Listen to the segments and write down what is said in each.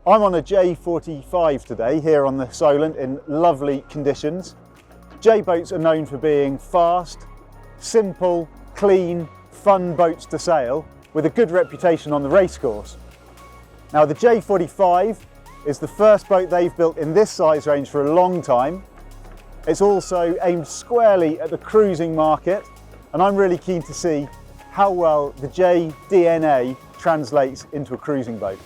I'm on a J45 today here on the Saloon in lovely conditions. J boats are known for being fast, simple, clean, fun boats to sail with a good reputation on the racecourse. Now the J45 is the first boat they've built in this size range for a long time. It's also aimed squarely at the cruising market, and I'm really keen to see how well the J DNA translates into a cruising boat.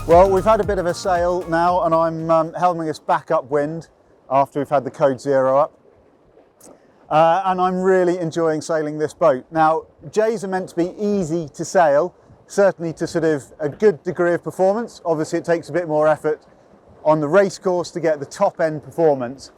Well, we've had a bit of a sail now, and I'm helming us back upwind after we've had the code 0 up. And I'm really enjoying sailing this boat. Now, J's are meant to be easy to sail, certainly to sort of a good degree of performance. Obviously, it takes a bit more effort on the race course to get the top end performance.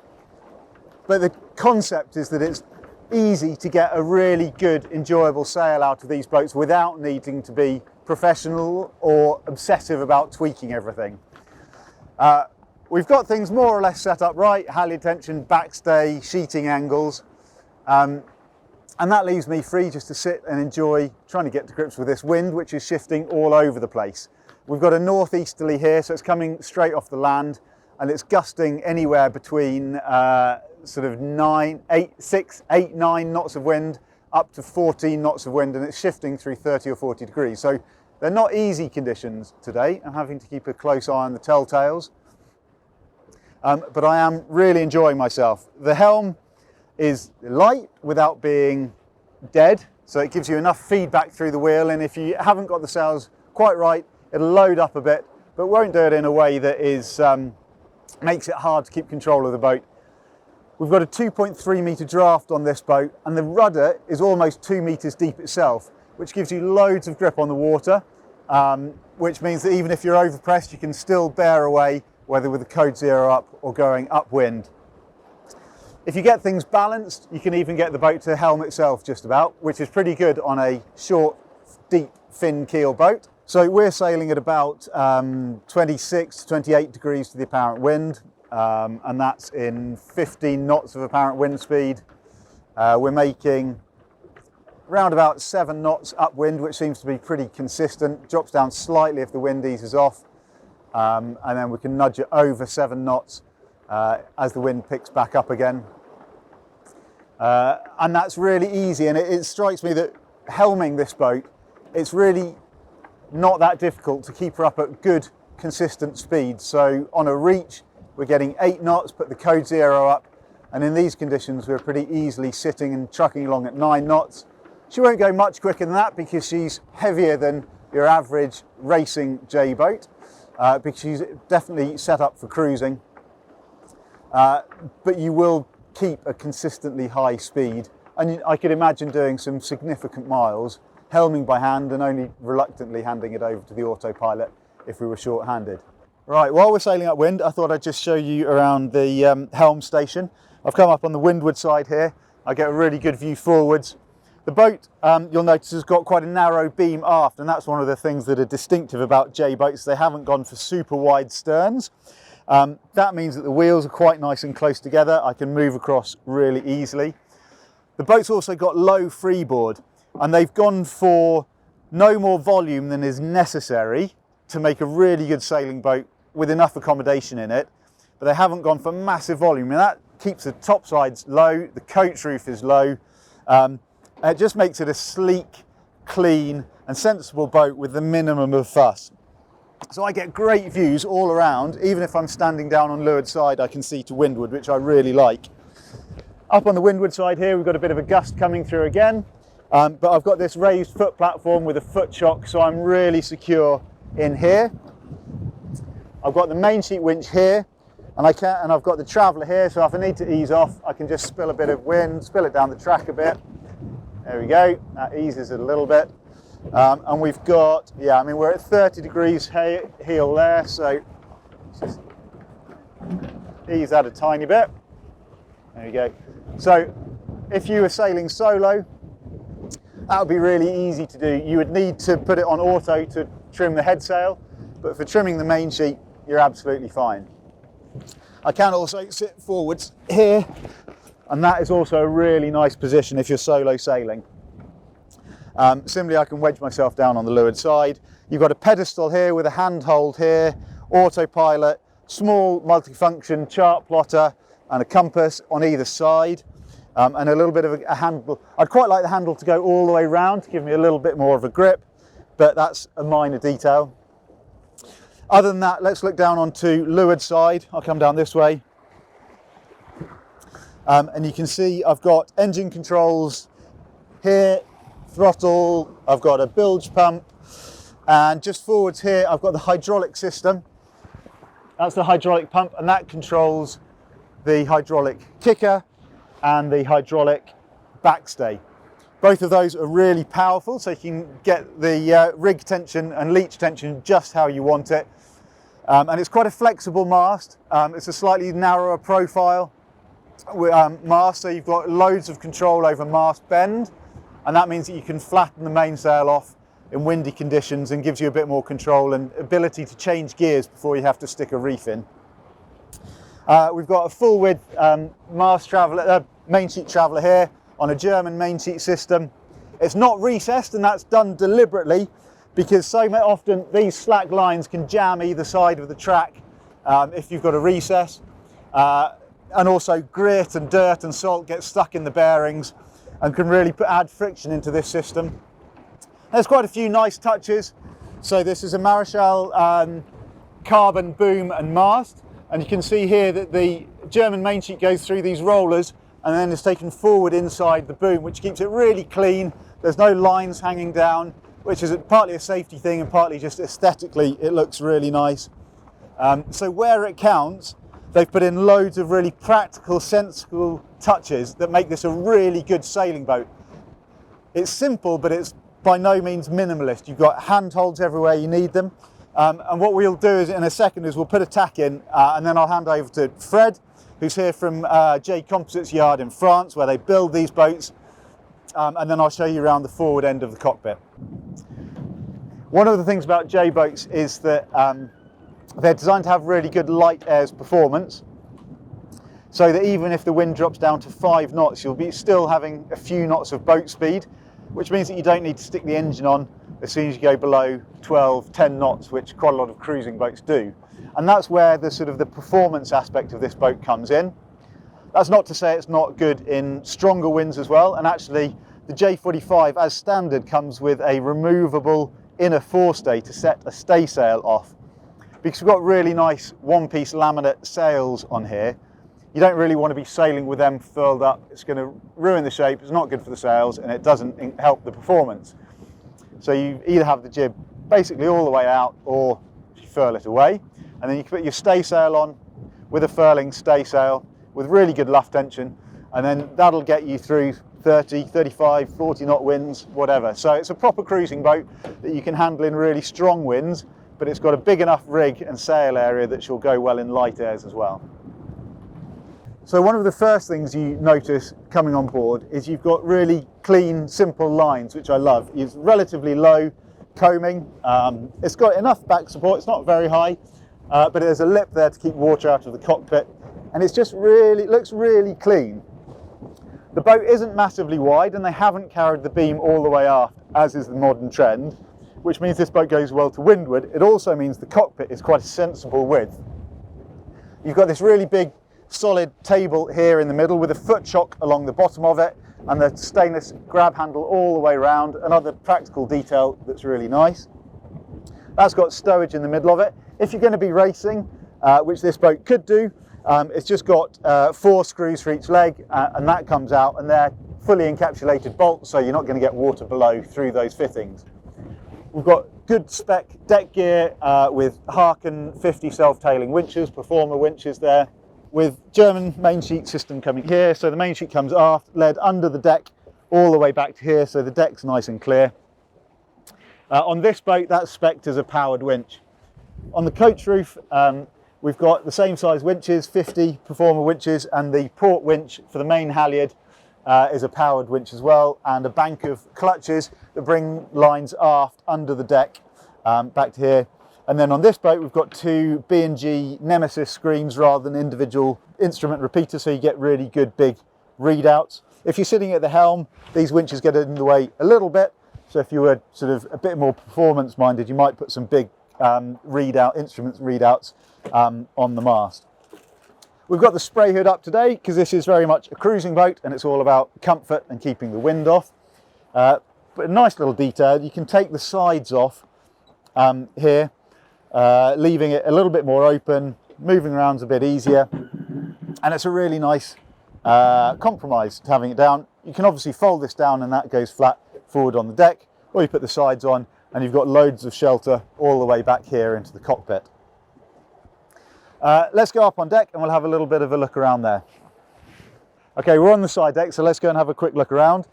But the concept is that it's easy to get a really good, enjoyable sail out of these boats without needing to be professional or obsessive about tweaking everything. We've got things more or less set up right: halyard tension, backstay, sheeting angles, and that leaves me free just to sit and enjoy trying to get to grips with this wind, which is shifting all over the place. We've got a northeasterly here, so it's coming straight off the land, and it's gusting anywhere between sort of 9 knots of wind up to 14 knots of wind, and it's shifting through 30 or 40 degrees. So they're not easy conditions today. I'm having to keep a close eye on the telltales, but I am really enjoying myself. The helm is light without being dead, so it gives you enough feedback through the wheel, and if you haven't got the sails quite right, it'll load up a bit, but won't do it in a way that is makes it hard to keep control of the boat. We've got a 2.3 metre draft on this boat, and the rudder is almost 2 metres deep itself, which gives you loads of grip on the water, which means that even if you're overpressed, you can still bear away, whether with the code 0 up or going upwind. If you get things balanced, you can even get the boat to helm itself just about, which is pretty good on a short, deep, fin keel boat. So we're sailing at about 26 to 28 degrees to the apparent wind, and that's in 15 knots of apparent wind speed. We're making around about 7 knots upwind, which seems to be pretty consistent. Drops down slightly if the wind eases off, and then we can nudge it over 7 knots as the wind picks back up again. And that's really easy, and it strikes me that helming this boat, it's really not that difficult to keep her up at good, consistent speed. So on a reach, we're getting 8 knots, put the code 0 up, and in these conditions, we're pretty easily sitting and trucking along at 9 knots. She won't go much quicker than that because she's heavier than your average racing J boat, because she's definitely set up for cruising. But you will keep a consistently high speed, and I could imagine doing some significant miles helming by hand and only reluctantly handing it over to the autopilot if we were short-handed. Right, while we're sailing upwind, I thought I'd just show you around the helm station. I've come up on the windward side here. I get a really good view forwards. The boat, you'll notice, has got quite a narrow beam aft, and that's one of the things that are distinctive about J boats. They haven't gone for super wide sterns. That means that the wheels are quite nice and close together. I can move across really easily. The boat's also got low freeboard, and they've gone for no more volume than is necessary to make a really good sailing boat with enough accommodation in it, but they haven't gone for massive volume, and that keeps the top sides low, the coach roof is low. It just makes it a sleek, clean and sensible boat with the minimum of fuss. So I get great views all around. Even if I'm standing down on leeward side, I can see to windward, which I really like. Up on the windward side here, we've got a bit of a gust coming through again, but I've got this raised foot platform with a foot shock, so I'm really secure in here. I've got the main sheet winch here, and I've got the traveller here, so if I need to ease off, I can just spill a bit of wind, spill it down the track a bit. There we go, that eases it a little bit. And we've got, yeah, I mean, we're at 30 degrees heel there, so just ease that a tiny bit. There you go. So if you were sailing solo, that would be really easy to do. You would need to put it on auto to trim the head sail, but for trimming the main sheet, you're absolutely fine. I can also sit forwards here, and that is also a really nice position if you're solo sailing. Similarly, I can wedge myself down on the leeward side. You've got a pedestal here with a handhold here, autopilot, small multifunction chart plotter and a compass on either side. And a little bit of a handle. I'd quite like the handle to go all the way round to give me a little bit more of a grip, but that's a minor detail. Other than that, let's look down onto leeward side. I'll come down this way. And you can see I've got engine controls here, throttle, I've got a bilge pump, and just forwards here I've got the hydraulic system. That's the hydraulic pump, and that controls the hydraulic kicker and the hydraulic backstay. Both of those are really powerful, so you can get the rig tension and leech tension just how you want it. And it's quite a flexible mast. It's a slightly narrower profile mast, so you've got loads of control over mast bend, and that means that you can flatten the mainsail off in windy conditions and gives you a bit more control and ability to change gears before you have to stick a reef in. We've got a full width main sheet traveller here on a German main sheet system. It's not recessed, and that's done deliberately because so often these slack lines can jam either side of the track if you've got a recess. And also grit and dirt and salt get stuck in the bearings and can really add friction into this system. There's quite a few nice touches. So this is a Marischal carbon boom and mast. And you can see here that the German main sheet goes through these rollers and then is taken forward inside the boom, which keeps it really clean. There's no lines hanging down, which is partly a safety thing and partly just aesthetically it looks really nice. So where it counts, they've put in loads of really practical, sensible touches that make this a really good sailing boat. It's simple, but it's by no means minimalist. You've got handholds everywhere you need them. And what we'll do is in a second is we'll put a tack in and then I'll hand over to Fred, who's here from J Composites Yard in France, where they build these boats. And then I'll show you around the forward end of the cockpit. One of the things about J boats is that they're designed to have really good light airs performance, so that even if the wind drops down to 5 knots, you'll be still having a few knots of boat speed, which means that you don't need to stick the engine on as soon as you go below 12, 10 knots, which quite a lot of cruising boats do. And that's where the sort of the performance aspect of this boat comes in. That's not to say it's not good in stronger winds as well, and actually the J45 as standard comes with a removable inner forestay to set a staysail off. Because we've got really nice one-piece laminate sails on here, you don't really want to be sailing with them furled up. It's going to ruin the shape, it's not good for the sails, and it doesn't help the performance. So you either have the jib basically all the way out, or you furl it away, and then you can put your staysail on with a furling staysail with really good luff tension, and then that'll get you through 30, 35, 40 knot winds, whatever. So it's a proper cruising boat that you can handle in really strong winds, but it's got a big enough rig and sail area that she'll go well in light airs as well. So one of the first things you notice coming on board is you've got really clean, simple lines, which I love. It's relatively low coaming. It's got enough back support, it's not very high, but there's a lip there to keep water out of the cockpit, and it's just really, it looks really clean. The boat isn't massively wide, and they haven't carried the beam all the way aft, as is the modern trend, which means this boat goes well to windward. It also means the cockpit is quite a sensible width. You've got this really big solid table here in the middle with a foot chock along the bottom of it, and the stainless grab handle all the way around. Another practical detail that's really nice. That's got stowage in the middle of it. If you're going to be racing, which this boat could do, it's just got 4 screws for each leg, and that comes out, and they're fully encapsulated bolts, so you're not going to get water below through those fittings. We've got good spec deck gear with Harken 50 self-tailing winches, performer winches there, with German main sheet system coming here. So the main sheet comes aft, led under the deck all the way back to here, so the deck's nice and clear. On this boat, that's spec'd as a powered winch. On the coach roof, we've got the same size winches, 50 Performer winches, and the port winch for the main halyard is a powered winch as well, and a bank of clutches that bring lines aft under the deck back to here. And then on this boat we've got two B&G Nemesis screens rather than individual instrument repeaters, so you get really good big readouts. If you're sitting at the helm, these winches get in the way a little bit, so if you were sort of a bit more performance minded, you might put some big instrument readouts on the mast. We've got the spray hood up today because this is very much a cruising boat and it's all about comfort and keeping the wind off. But a nice little detail, you can take the sides off here, leaving it a little bit more open, moving around's a bit easier, and it's a really nice compromise to having it down. You can obviously fold this down and that goes flat forward on the deck, or you put the sides on and you've got loads of shelter all the way back here into the cockpit. Let's go up on deck and we'll have a little bit of a look around there. Okay, we're on the side deck, so let's go and have a quick look around.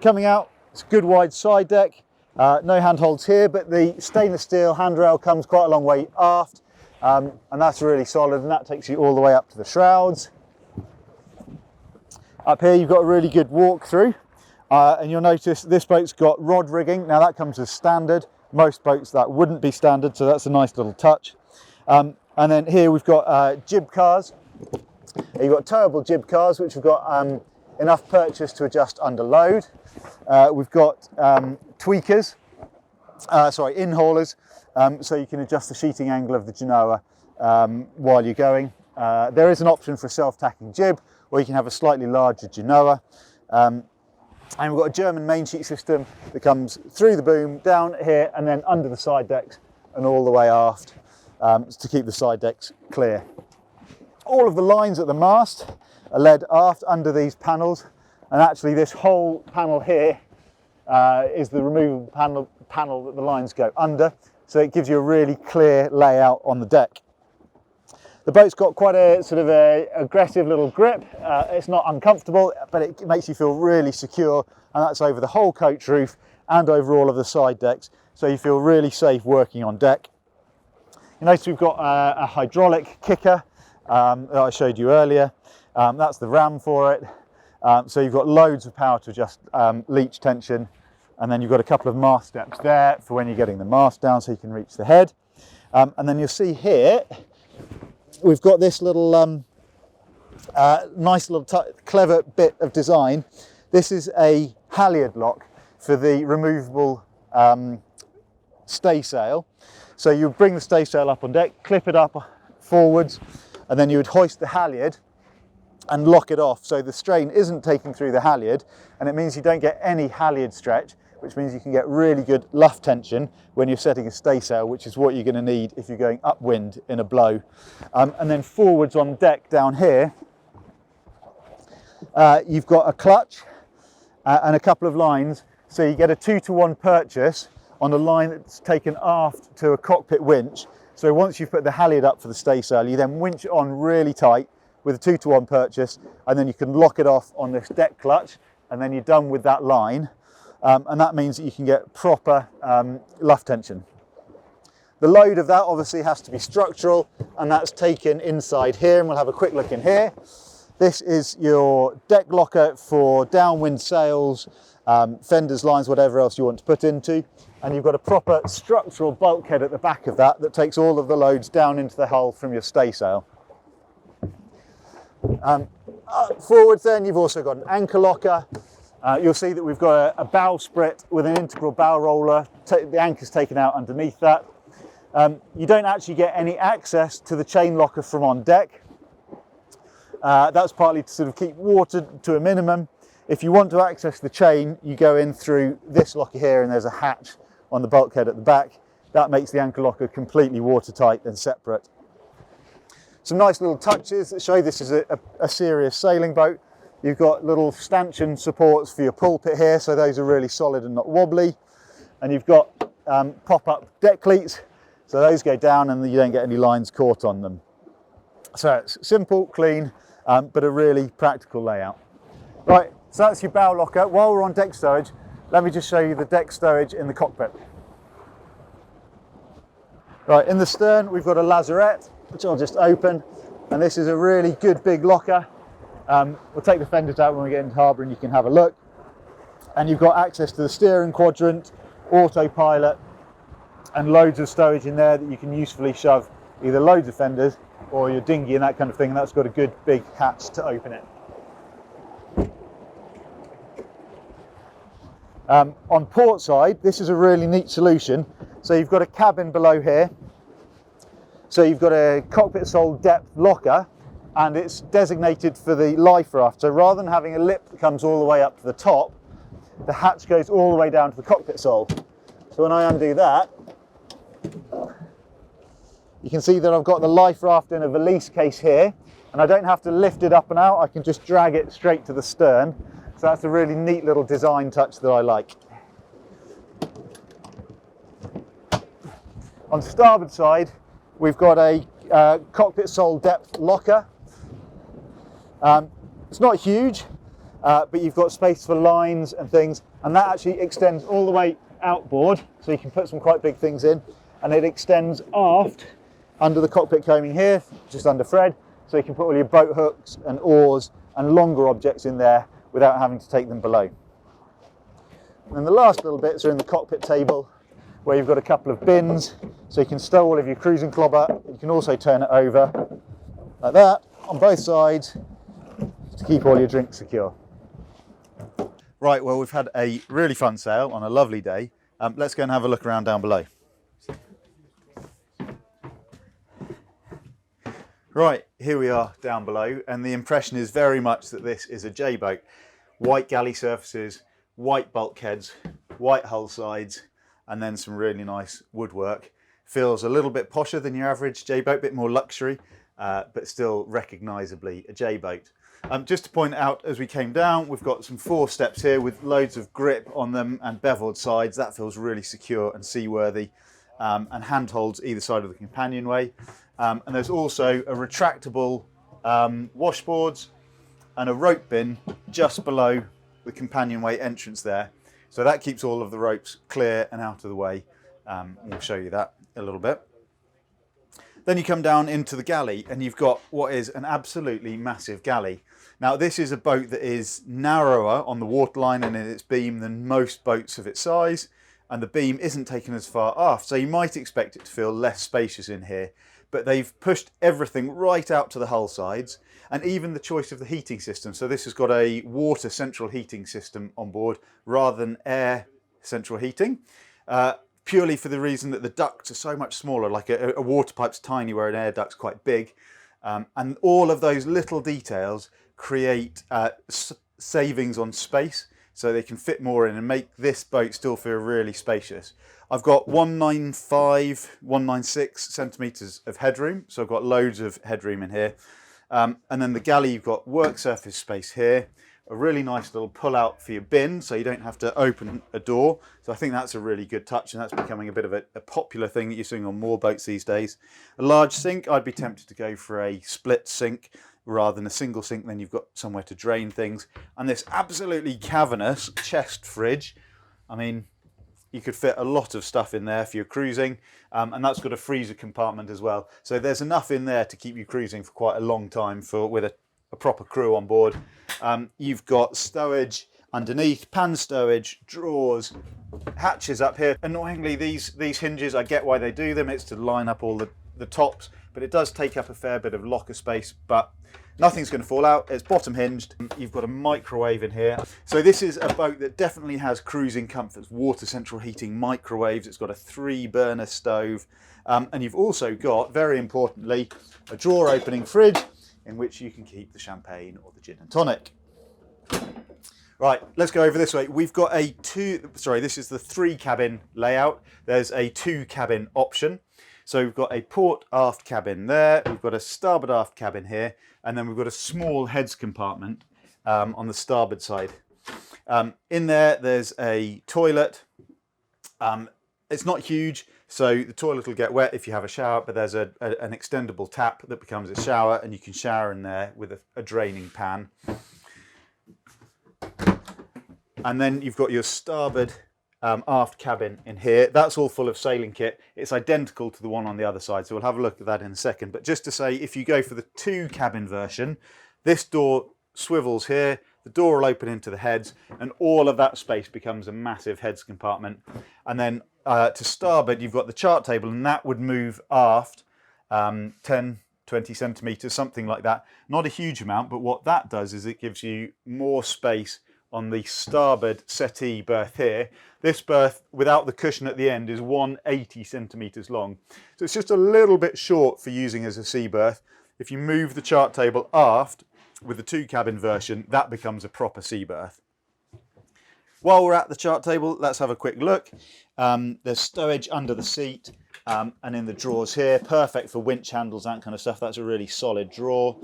Coming out, it's a good wide side deck, no handholds here, but the stainless steel handrail comes quite a long way aft, and that's really solid, and that takes you all the way up to the shrouds. Up here you've got a really good walk through, and you'll notice this boat's got rod rigging. Now that comes as standard. Most boats that wouldn't be standard, so that's a nice little touch. And then here we've got jib cars. You've got towable jib cars, which have got enough purchase to adjust under load. We've got in-haulers, so you can adjust the sheeting angle of the genoa while you're going. There is an option for a self-tacking jib, or you can have a slightly larger genoa. And we've got a German main sheet system that comes through the boom, down here, and then under the side decks and all the way aft. To keep the side decks clear. All of the lines at the mast are led aft under these panels, and actually this whole panel here is the removable panel that the lines go under, so it gives you a really clear layout on the deck. The boat's got quite a sort of aggressive little grip. It's not uncomfortable, but it makes you feel really secure, and that's over the whole coach roof and over all of the side decks, so you feel really safe working on deck. You notice we've got a hydraulic kicker that I showed you earlier. That's the ram for it. So you've got loads of power to adjust leech tension, and then you've got a couple of mast steps there for when you're getting the mast down so you can reach the head. And then you'll see here we've got this little nice little clever bit of design. This is a halyard lock for the removable staysail. So you bring the staysail up on deck, clip it up forwards, and then you would hoist the halyard and lock it off so the strain isn't taking through the halyard, and it means you don't get any halyard stretch, which means you can get really good luff tension when you're setting a staysail, which is what you're going to need if you're going upwind in a blow. And then forwards on deck down here, you've got a clutch and a couple of lines, so you get a 2-to-1 purchase on a line that's taken aft to a cockpit winch. So once you've put the halyard up for the staysail, you then winch it on really tight with a 2-to-1 purchase, and then you can lock it off on this deck clutch, and then you're done with that line. And that means that you can get proper luff tension. The load of that obviously has to be structural, and that's taken inside here, and we'll have a quick look in here. This is your deck locker for downwind sails, fenders, lines, whatever else you want to put into. And you've got a proper structural bulkhead at the back of that that takes all of the loads down into the hull from your staysail. Forwards then, you've also got an anchor locker. You'll see that we've got a bow sprit with an integral bow roller. The anchor's taken out underneath that. You don't actually get any access to the chain locker from on deck. That's partly to sort of keep water to a minimum. If you want to access the chain, you go in through this locker here, and there's a hatch on the bulkhead at the back. That makes the anchor locker completely watertight and separate. Some nice little touches that show this is a serious sailing boat. You've got little stanchion supports for your pulpit here, so those are really solid and not wobbly. And you've got pop-up deck cleats, so those go down and you don't get any lines caught on them. So it's simple, clean, but a really practical layout. Right, so that's your bow locker. While we're on deck stowage, let me just show you the deck stowage in the cockpit. Right, in the stern we've got a lazarette. which I'll just open. And this is a really good big locker. We'll take the fenders out when we get into harbour and you can have a look. And you've got access to the steering quadrant, autopilot, and loads of stowage in there that you can usefully shove either loads of fenders or your dinghy and that kind of thing. And that's got a good big hatch to open it. On port side, this is a really neat solution. So you've got a cabin below here. So you've got a cockpit sole depth locker, and it's designated for the life raft. So rather than having a lip that comes all the way up to the top, the hatch goes all the way down to the cockpit sole. So when I undo that, you can see that I've got the life raft in a valise case here, and I don't have to lift it up and out. I can just drag it straight to the stern. So that's a really neat little design touch that I like. On starboard side, we've got a cockpit sole depth locker. It's not huge, but you've got space for lines and things, and that actually extends all the way outboard, so you can put some quite big things in, and it extends aft under the cockpit coaming here, just under Fred, so you can put all your boat hooks and oars and longer objects in there without having to take them below. And then the last little bits are in the cockpit table, where you've got a couple of bins, so you can stow all of your cruising clobber. You can also turn it over like that on both sides to keep all your drinks secure. Right, well, we've had a really fun sail on a lovely day. Let's go and have a look around down below. Right, here we are down below, and the impression is very much that this is a J-boat. White galley surfaces, white bulkheads, white hull sides, and then some really nice woodwork. Feels a little bit posher than your average J-boat, a bit more luxury, but still recognisably a J-boat. Just to point out, as we came down, we've got some 4 steps here with loads of grip on them and beveled sides. That feels really secure and seaworthy, and handholds either side of the companionway. And there's also a retractable washboards and a rope bin just below the companionway entrance there. So that keeps all of the ropes clear and out of the way. We'll show you that a little bit. Then you come down into the galley and you've got what is an absolutely massive galley. Now this is a boat that is narrower on the waterline and in its beam than most boats of its size, and the beam isn't taken as far aft, so you might expect it to feel less spacious in here. But they've pushed everything right out to the hull sides, and even the choice of the heating system. So this has got a water central heating system on board rather than air central heating, purely for the reason that the ducts are so much smaller. Like a water pipe's tiny where an air duct's quite big, and all of those little details create savings on space, so they can fit more in and make this boat still feel really spacious. I've got 195, 196 centimetres of headroom, so I've got loads of headroom in here. And then the galley, you've got work surface space here, a really nice little pull out for your bin, so you don't have to open a door. So I think that's a really good touch, and that's becoming a bit of a popular thing that you're seeing on more boats these days. A large sink, I'd be tempted to go for a split sink rather than a single sink, then you've got somewhere to drain things. And this absolutely cavernous chest fridge, I mean, you could fit a lot of stuff in there for your cruising, and that's got a freezer compartment as well. So there's enough in there to keep you cruising for quite a long time with a proper crew on board. You've got stowage underneath, pan stowage, drawers, hatches up here. Annoyingly, these hinges, I get why they do them. It's to line up all the tops, but it does take up a fair bit of locker space, but nothing's going to fall out. It's bottom hinged. You've got a microwave in here. So this is a boat that definitely has cruising comforts, water central heating, microwaves. It's got a 3-burner stove. And you've also got, very importantly, a drawer opening fridge in which you can keep the champagne or the gin and tonic. Right, let's go over this way. We've got this is the 3-cabin layout. There's a 2-cabin option. So we've got a port aft cabin there, we've got a starboard aft cabin here, and then we've got a small heads compartment on the starboard side. In there, there's a toilet. It's not huge, so the toilet will get wet if you have a shower, but there's an extendable tap that becomes a shower, and you can shower in there with a draining pan. And then you've got your starboard aft cabin in here. That's all full of sailing kit. It's identical to the one on the other side, so we'll have a look at that in a second. But just to say, if you go for the 2 cabin version, this door swivels here, the door will open into the heads, and all of that space becomes a massive heads compartment. And then to starboard, you've got the chart table, and that would move aft 10, 20 centimetres, something like that. Not a huge amount, but what that does is it gives you more space on the starboard settee berth here. This berth, without the cushion at the end, is 180 centimetres long. So it's just a little bit short for using as a sea berth. If you move the chart table aft with the 2 cabin version, that becomes a proper sea berth. While we're at the chart table, let's have a quick look. There's stowage under the seat and in the drawers here. Perfect for winch handles, that kind of stuff. That's a really solid drawer.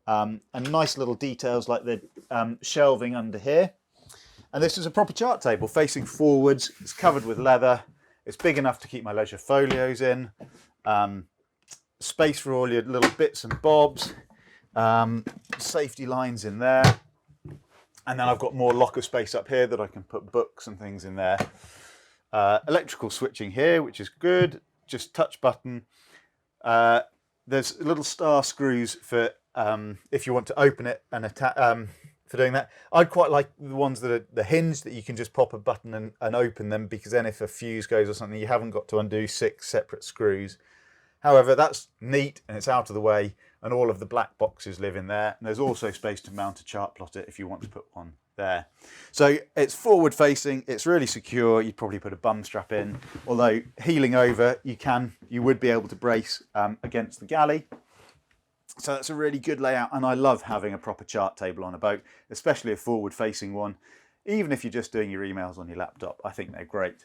And nice little details like the shelving under here. And this is a proper chart table facing forwards. It's covered with leather. It's big enough to keep my leisure folios in. Space for all your little bits and bobs. Safety lines in there. And then I've got more locker space up here that I can put books and things in there. Electrical switching here, which is good. Just touch button. There's little star screws for if you want to open it and attach. For doing that, I'd quite like the ones that are the hinge that you can just pop a button and open them, because then if a fuse goes or something, you haven't got to undo 6 separate screws. However, that's neat and it's out of the way, and all of the black boxes live in there. And there's also space to mount a chart plotter if you want to put one there. So it's forward facing, it's really secure. You'd probably put a bum strap in, although heeling over, you would be able to brace against the galley. So that's a really good layout, and I love having a proper chart table on a boat, especially a forward facing one. Even if you're just doing your emails on your laptop, I think they're great.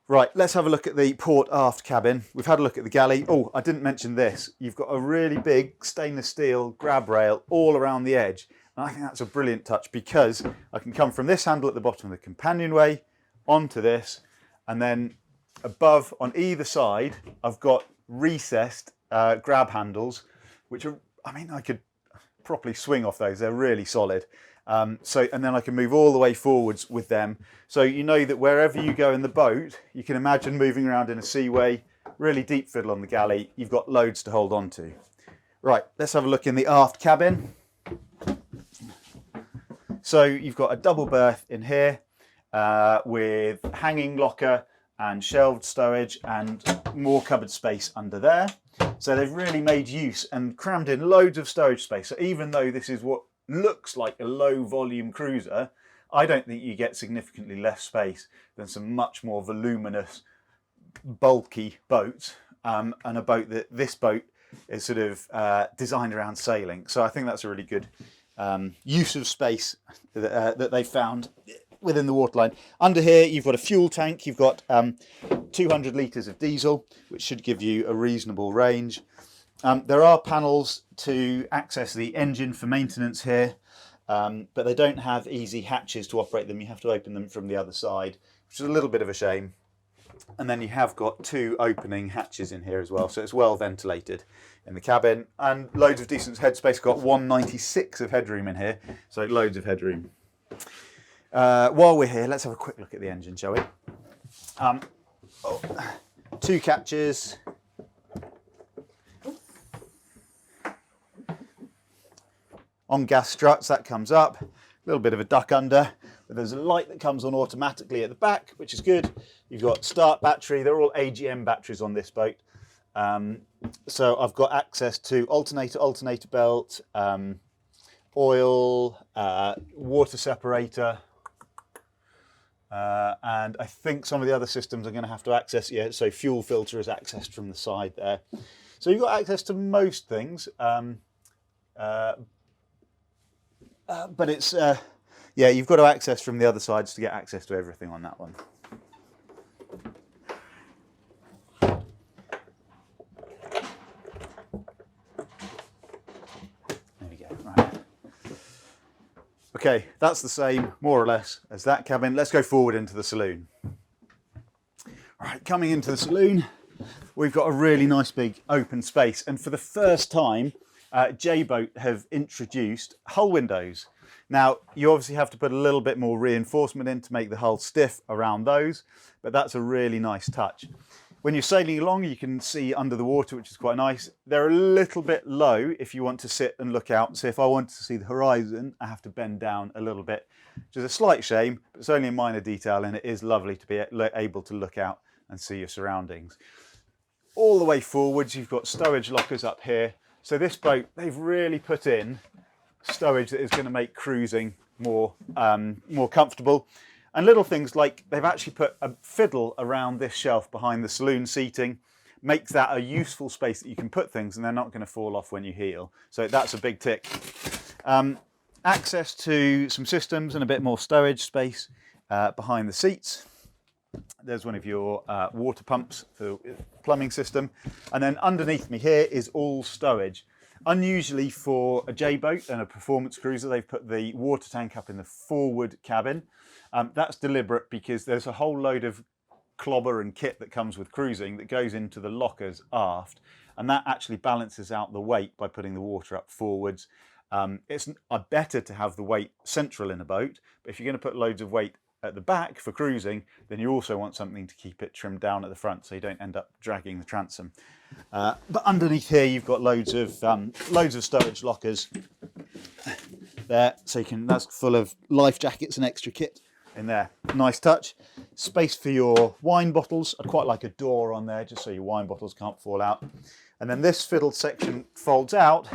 Right, let's have a look at the port aft cabin. We've had a look at the galley. Oh, I didn't mention this. You've got a really big stainless steel grab rail all around the edge. And I think that's a brilliant touch, because I can come from this handle at the bottom of the companionway onto this, and then above on either side, I've got recessed grab handles, which are, I mean, I could properly swing off those. They're really solid. And then I can move all the way forwards with them. So you know that wherever you go in the boat, you can imagine moving around in a seaway, really deep fiddle on the galley. You've got loads to hold on to. Right, let's have a look in the aft cabin. So you've got a double berth in here with hanging locker and shelved stowage and more cupboard space under there. So they've really made use and crammed in loads of stowage space. So even though this is what looks like a low volume cruiser, I don't think you get significantly less space than some much more voluminous, bulky boats, and a boat that this boat is sort of designed around sailing. So I think that's a really good use of space that they found within the waterline. Under here you've got a fuel tank. You've got 200 litres of diesel, which should give you a reasonable range. There are panels to access the engine for maintenance here, but they don't have easy hatches to operate them. You have to open them from the other side, which is a little bit of a shame. And then you have got 2 opening hatches in here as well, so it's well ventilated in the cabin, and loads of decent headspace. Got 196 of headroom in here, so loads of headroom. While we're here, let's have a quick look at the engine, shall we? 2 catches. On gas struts, that comes up. A little bit of a duck under, but there's a light that comes on automatically at the back, which is good. You've got start battery. They're all AGM batteries on this boat. So I've got access to alternator belt, oil, water separator, and I think some of the other systems are going to have to access, so fuel filter is accessed from the side there. So you've got access to most things, but it's, you've got to access from the other sides to get access to everything on that one. There we go, right. Okay, that's the same, more or less, as that cabin. Let's go forward into the saloon. Right, coming into the saloon, we've got a really nice big open space. And for the first time, J-Boat have introduced hull windows. Now, you obviously have to put a little bit more reinforcement in to make the hull stiff around those, but that's a really nice touch. When you're sailing along, you can see under the water, which is quite nice. They're a little bit low if you want to sit and look out. So if I wanted to see the horizon, I have to bend down a little bit, which is a slight shame, but it's only a minor detail, and it is lovely to be able to look out and see your surroundings. All the way forwards, you've got stowage lockers up here. So this boat, they've really put in stowage that is going to make cruising more comfortable. And little things like they've actually put a fiddle around this shelf behind the saloon seating, makes that a useful space that you can put things and they're not going to fall off when you heel. So that's a big tick. Access to some systems and a bit more stowage space behind the seats. There's one of your water pumps for plumbing system. And then underneath me here is all stowage. Unusually for a J boat and a performance cruiser, they've put the water tank up in the forward cabin. That's deliberate because there's a whole load of clobber and kit that comes with cruising that goes into the lockers aft, and that actually balances out the weight by putting the water up forwards. It's better to have the weight central in a boat, but if you're going to put loads of weight at the back for cruising, then you also want something to keep it trimmed down at the front so you don't end up dragging the transom. But underneath here you've got loads of stowage lockers there, so you can, that's full of life jackets and extra kit in there. Nice touch. Space for your wine bottles. I'd quite like a door on there just so your wine bottles can't fall out. And then this fiddle section folds out.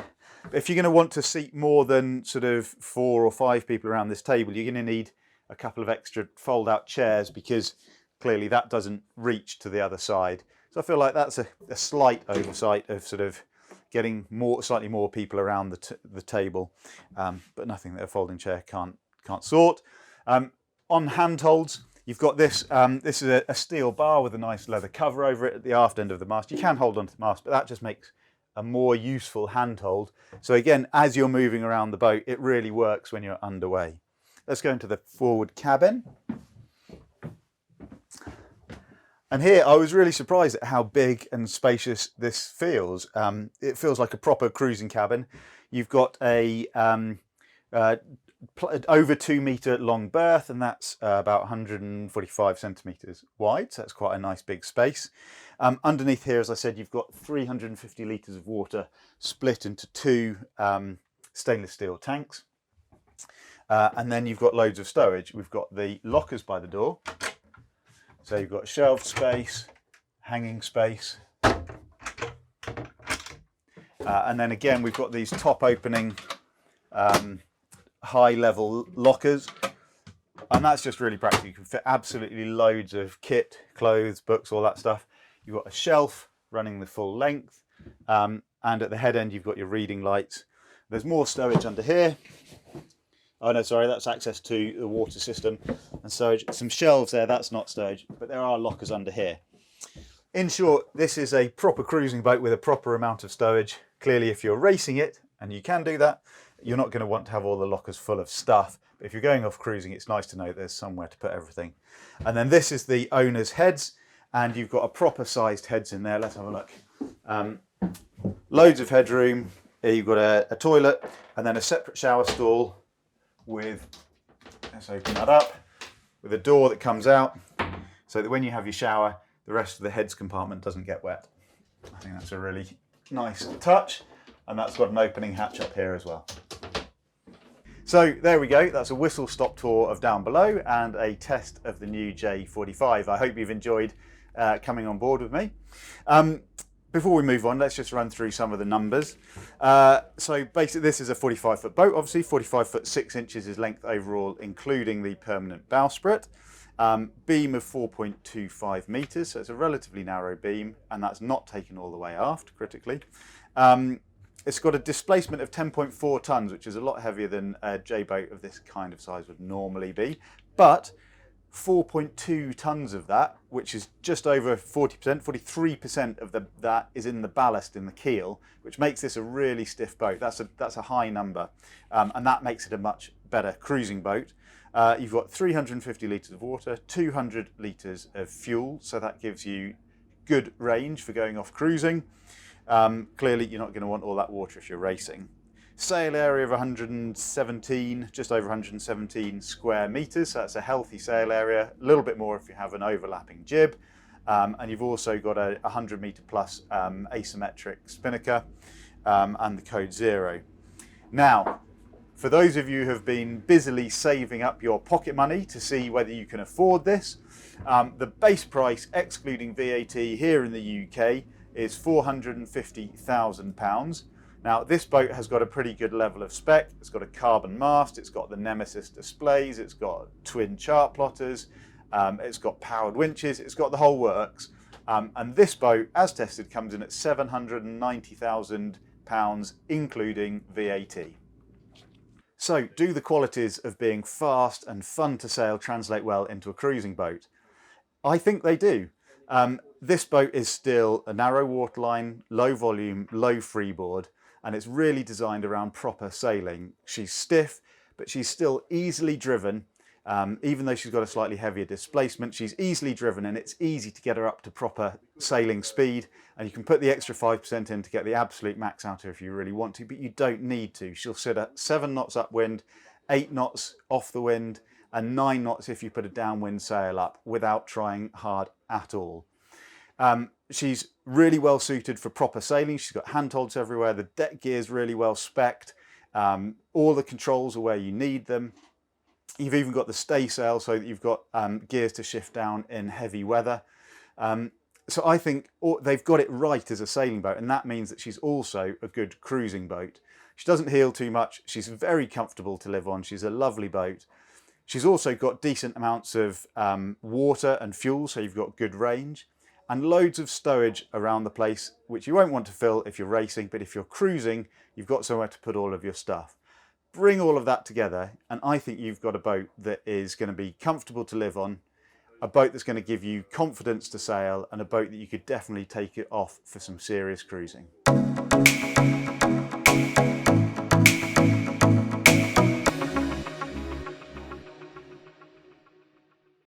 If you're going to want to seat more than sort of 4 or 5 people around this table, you're going to need a couple of extra fold out chairs because clearly that doesn't reach to the other side. So I feel like that's a slight oversight of sort of getting slightly more people around the table, but nothing that a folding chair can't sort. On handholds, you've got this. This is a steel bar with a nice leather cover over it at the aft end of the mast. You can hold onto the mast, but that just makes a more useful handhold. So again, as you're moving around the boat, it really works when you're underway. Let's go into the forward cabin. And here I was really surprised at how big and spacious this feels. It feels like a proper cruising cabin. You've got a over 2 metre long berth, and that's about 145 centimetres wide, so that's quite a nice big space. Underneath here, as I said, you've got 350 litres of water split into 2 stainless steel tanks. And then you've got loads of stowage. We've got the lockers by the door. So you've got shelved space, hanging space. And then again, we've got these top opening high level lockers. And that's just really practical. You can fit absolutely loads of kit, clothes, books, all that stuff. You've got a shelf running the full length. And at the head end, you've got your reading lights. There's more stowage under here. Oh no, sorry, that's access to the water system and stowage. Some shelves there, that's not stowage, but there are lockers under here. In short, this is a proper cruising boat with a proper amount of stowage. Clearly, if you're racing it, and you can do that, you're not going to want to have all the lockers full of stuff. But if you're going off cruising, it's nice to know there's somewhere to put everything. And then this is the owner's heads, and you've got a proper sized heads in there. Let's have a look. Loads of headroom. Here you've got a toilet, and then a separate shower stall with, let's open that up, with a door that comes out so that when you have your shower, the rest of the heads compartment doesn't get wet. I think that's a really nice touch, and that's got an opening hatch up here as well. So there we go, that's a whistle stop tour of down below and a test of the new J45. I hope you've enjoyed coming on board with me. Before we move on, let's just run through some of the numbers. So basically this is a 45-foot boat, obviously 45 foot 6 inches is length overall, including the permanent bowsprit. Beam of 4.25 metres, so it's a relatively narrow beam, and that's not taken all the way aft, critically. It's got a displacement of 10.4 tonnes, which is a lot heavier than a J boat of this kind of size would normally be, but 4.2 tonnes of that, which is just over 40%, 43% of that is in the ballast in the keel, which makes this a really stiff boat. That's a high number, and that makes it a much better cruising boat. You've got 350 litres of water, 200 litres of fuel, so that gives you good range for going off cruising. Clearly, you're not going to want all that water if you're racing. Sail area of 117, just over 117 square meters. So that's a healthy sail area, a little bit more if you have an overlapping jib. And you've also got a 100 meter plus asymmetric spinnaker and the code 0. Now, for those of you who have been busily saving up your pocket money to see whether you can afford this, the base price excluding VAT here in the UK is £450,000. Now, this boat has got a pretty good level of spec. It's got a carbon mast, it's got the Nemesis displays, it's got twin chart plotters, it's got powered winches, it's got the whole works. And this boat, as tested, comes in at £790,000, including VAT. So, do the qualities of being fast and fun to sail translate well into a cruising boat? I think they do. This boat is still a narrow waterline, low volume, low freeboard, and it's really designed around proper sailing. She's stiff, but she's still easily driven. Even though she's got a slightly heavier displacement, she's easily driven and it's easy to get her up to proper sailing speed, and you can put the extra 5% in to get the absolute max out of her if you really want to, but you don't need to. She'll sit at 7 knots upwind, 8 knots off the wind, and 9 knots if you put a downwind sail up without trying hard at all. She's really well suited for proper sailing. She's got handholds everywhere, the deck gear's really well spec'd, all the controls are where you need them. You've even got the stay sail so that you've got gears to shift down in heavy weather. So I think they've got it right as a sailing boat, and that means that she's also a good cruising boat. She doesn't heel too much. She's very comfortable to live on. She's a lovely boat. She's also got decent amounts of water and fuel, so you've got good range, and loads of stowage around the place, which you won't want to fill if you're racing, but if you're cruising, you've got somewhere to put all of your stuff. Bring all of that together, and I think you've got a boat that is going to be comfortable to live on, a boat that's going to give you confidence to sail, and a boat that you could definitely take it off for some serious cruising.